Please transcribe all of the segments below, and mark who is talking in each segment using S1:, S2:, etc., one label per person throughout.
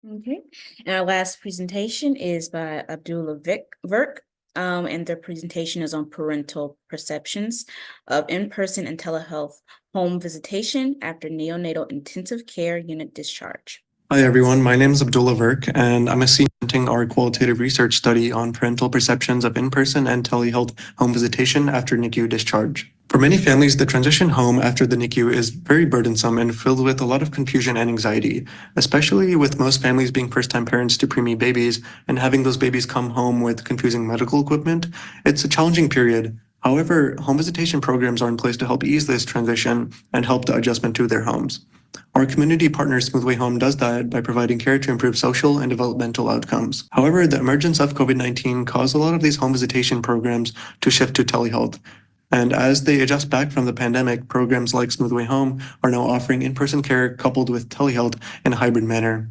S1: Okay. And our last presentation is by Abdullah Virk. And their presentation is on parental perceptions of in-person and telehealth home visitation after neonatal intensive care unit discharge.
S2: Hi everyone, my name is Abdullah Virk, and I'm presenting our qualitative research study on parental perceptions of in-person and telehealth home visitation after NICU discharge. For many families, the transition home after the NICU is very burdensome and filled with a lot of confusion and anxiety, especially with most families being first-time parents to preemie babies and having those babies come home with confusing medical equipment. It's a challenging period. However, home visitation programs are in place to help ease this transition and help the adjustment to their homes. Our community partner Smoothway Home does that by providing care to improve social and developmental outcomes. However, the emergence of COVID-19 caused a lot of these home visitation programs to shift to telehealth. And as they adjust back from the pandemic, programs like Smoothway Home are now offering in-person care coupled with telehealth in a hybrid manner.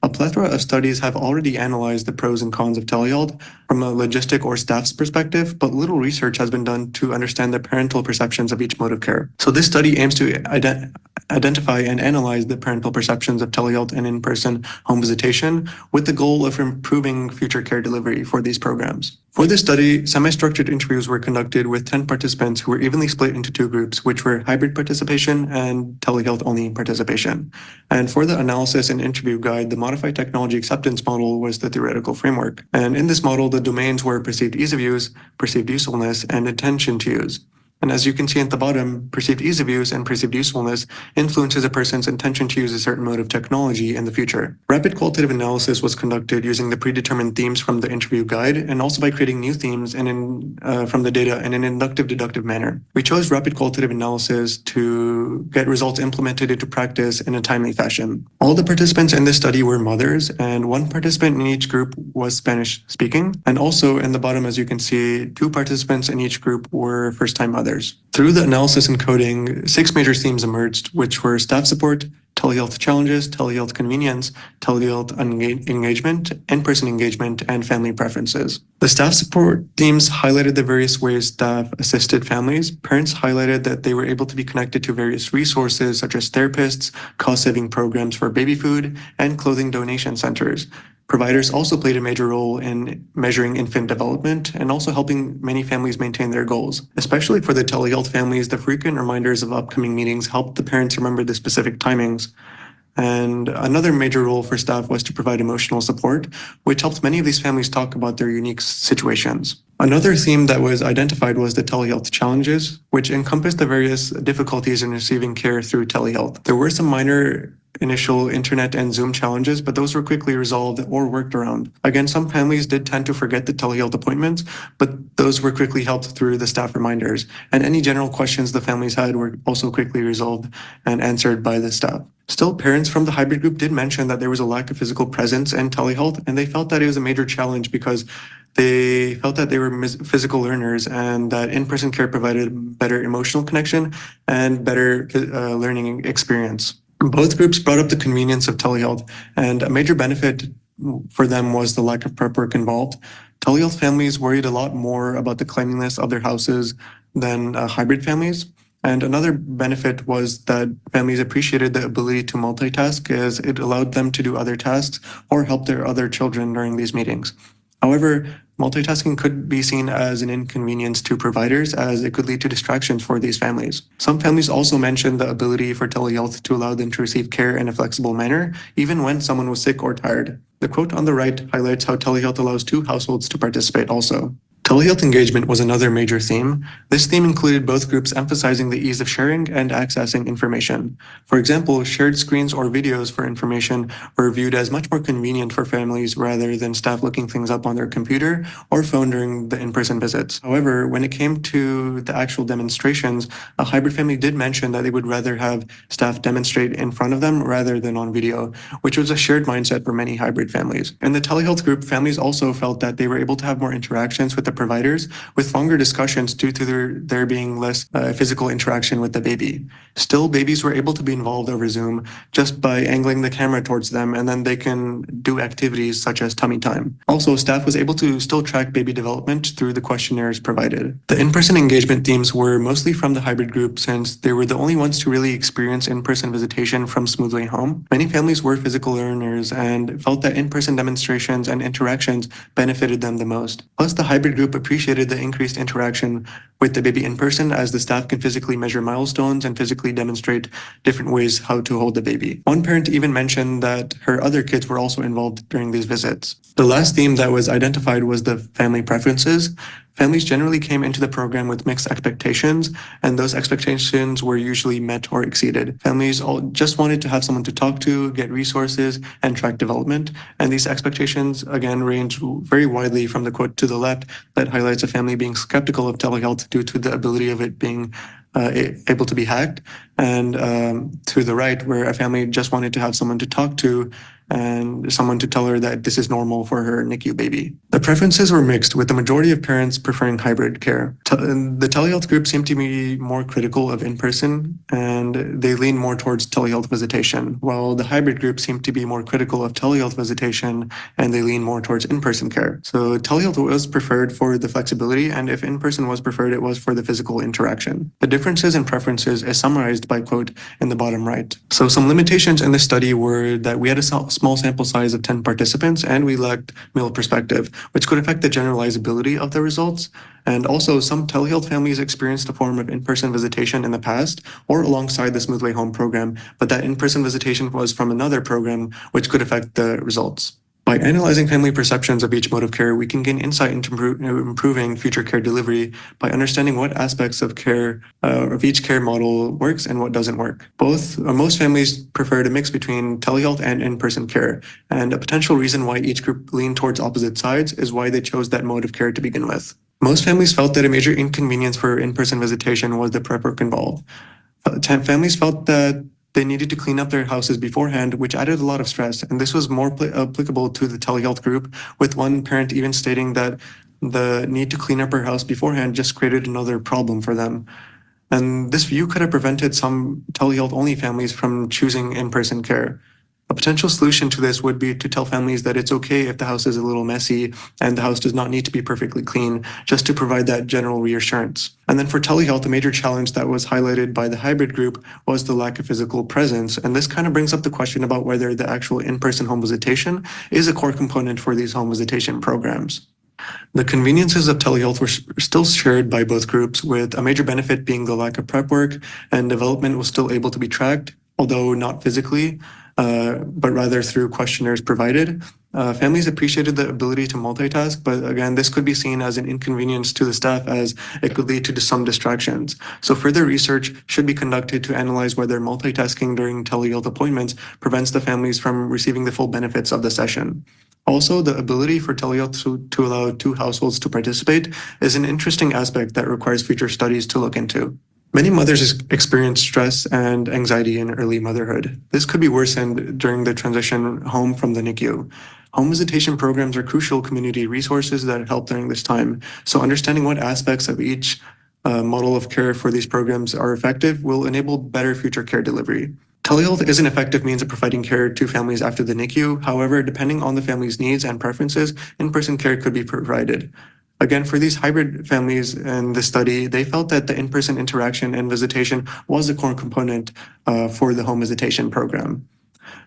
S2: A plethora of studies have already analyzed the pros and cons of telehealth from a logistic or staff's perspective, but little research has been done to understand the parental perceptions of each mode of care. So this study aims to identify and analyze the parental perceptions of telehealth and in-person home visitation with the goal of improving future care delivery for these programs. For this study, semi-structured interviews were conducted with 10 participants who were evenly split into two groups, which were hybrid participation and telehealth-only participation. And for the analysis and interview guide, the modified technology acceptance model was the theoretical framework. And in this model, the domains were perceived ease of use, perceived usefulness, and intention to use. And as you can see at the bottom, perceived ease of use and perceived usefulness influences a person's intention to use a certain mode of technology in the future. Rapid qualitative analysis was conducted using the predetermined themes from the interview guide and also by creating new themes from the data in an inductive deductive manner. We chose rapid qualitative analysis to get results implemented into practice in a timely fashion. All the participants in this study were mothers, and one participant in each group was Spanish speaking. And also in the bottom, as you can see, two participants in each group were first-time mothers. Through the analysis and coding, 6 major themes emerged, which were staff support, telehealth challenges, telehealth convenience, telehealth engagement, in-person engagement, and family preferences. The staff support themes highlighted the various ways staff assisted families. Parents highlighted that they were able to be connected to various resources such as therapists, cost-saving programs for baby food, and clothing donation centers. Providers also played a major role in measuring infant development and also helping many families maintain their goals. Especially for the telehealth families, the frequent reminders of upcoming meetings helped the parents remember the specific timings. And another major role for staff was to provide emotional support, which helped many of these families talk about their unique situations. Another theme that was identified was the telehealth challenges, which encompassed the various difficulties in receiving care through telehealth. There were some minor initial internet and Zoom challenges, but those were quickly resolved or worked around. Again, some families did tend to forget the telehealth appointments, but those were quickly helped through the staff reminders. And any general questions the families had were also quickly resolved and answered by the staff. Still, parents from the hybrid group did mention that there was a lack of physical presence in telehealth, and they felt that it was a major challenge because they felt that they were physical learners and that in-person care provided better emotional connection and better learning experience. Both groups brought up the convenience of telehealth, and a major benefit for them was the lack of prep work involved. Telehealth families worried a lot more about the cleanliness of their houses than hybrid families. And another benefit was that families appreciated the ability to multitask as it allowed them to do other tasks or help their other children during these meetings. However, multitasking could be seen as an inconvenience to providers as it could lead to distractions for these families. Some families also mentioned the ability for telehealth to allow them to receive care in a flexible manner, even when someone was sick or tired. The quote on the right highlights how telehealth allows two households to participate also. Telehealth engagement was another major theme. This theme included both groups emphasizing the ease of sharing and accessing information. For example, shared screens or videos for information were viewed as much more convenient for families rather than staff looking things up on their computer or phone during the in-person visits. However, when it came to the actual demonstrations, a hybrid family did mention that they would rather have staff demonstrate in front of them rather than on video, which was a shared mindset for many hybrid families. In the telehealth group, families also felt that they were able to have more interactions with the providers with longer discussions due to there being less physical interaction with the baby. Still, babies were able to be involved over Zoom just by angling the camera towards them, and then they can do activities such as tummy time. Also, staff was able to still track baby development through the questionnaires provided. The in-person engagement themes were mostly from the hybrid group since they were the only ones to really experience in-person visitation from Smoothly Home. Many families were physical learners and felt that in-person demonstrations and interactions benefited them the most. Plus, the hybrid group appreciated the increased interaction with the baby in person as the staff can physically measure milestones and physically demonstrate different ways how to hold the baby. One parent even mentioned that her other kids were also involved during these visits. The last theme that was identified was the family preferences. Families generally came into the program with mixed expectations, and those expectations were usually met or exceeded. Families all just wanted to have someone to talk to, get resources, and track development. And these expectations, again, range very widely from the quote to the left that highlights a family being skeptical of telehealth due to the ability of it being able to be hacked, and to the right, where a family just wanted to have someone to talk to and someone to tell her that this is normal for her NICU baby. The preferences were mixed, with the majority of parents preferring hybrid care. The telehealth group seemed to be more critical of in-person, and they lean more towards telehealth visitation, while the hybrid group seemed to be more critical of telehealth visitation, and they lean more towards in-person care. So telehealth was preferred for the flexibility, and if in-person was preferred, it was for the physical interaction. The differences in preferences is summarized by quote in the bottom right. So some limitations in this study were that we had a small sample size of 10 participants, and we lacked male perspective, which could affect the generalizability of the results. And also, some telehealth families experienced a form of in-person visitation in the past or alongside the Smoothly Home program, but that in-person visitation was from another program, which could affect the results. By analyzing family perceptions of each mode of care, we can gain insight into improving future care delivery by understanding what aspects of care of each care model works and what doesn't work. Most families preferred a mix between telehealth and in-person care, and a potential reason why each group leaned towards opposite sides is why they chose that mode of care to begin with. Most families felt that a major inconvenience for in-person visitation was the prep work involved. Families felt that they needed to clean up their houses beforehand, which added a lot of stress. And this was more applicable to the telehealth group, with one parent even stating that the need to clean up her house beforehand just created another problem for them. And this view could have prevented some telehealth-only families from choosing in-person care. A potential solution to this would be to tell families that it's okay if the house is a little messy and the house does not need to be perfectly clean, just to provide that general reassurance. And then for telehealth, a major challenge that was highlighted by the hybrid group was the lack of physical presence. And this kind of brings up the question about whether the actual in-person home visitation is a core component for these home visitation programs. The conveniences of telehealth were still shared by both groups, with a major benefit being the lack of prep work, and development was still able to be tracked, although not physically, but rather through questionnaires provided. Families appreciated the ability to multitask, but again, this could be seen as an inconvenience to the staff as it could lead to some distractions. So further research should be conducted to analyze whether multitasking during telehealth appointments prevents the families from receiving the full benefits of the session. Also, the ability for telehealth to allow two households to participate is an interesting aspect that requires future studies to look into. Many mothers experience stress and anxiety in early motherhood. This could be worsened during the transition home from the NICU. Home visitation programs are crucial community resources that help during this time. So understanding what aspects of each model of care for these programs are effective will enable better future care delivery. Telehealth is an effective means of providing care to families after the NICU. However, depending on the family's needs and preferences, in-person care could be provided. Again, for these hybrid families in the study, they felt that the in-person interaction and visitation was a core component for the home visitation program.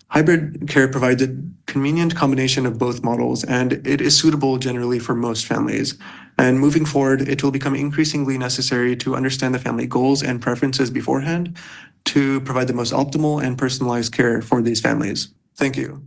S2: Hybrid care provides a convenient combination of both models, and it is suitable generally for most families. And moving forward, it will become increasingly necessary to understand the family goals and preferences beforehand to provide the most optimal and personalized care for these families. Thank you.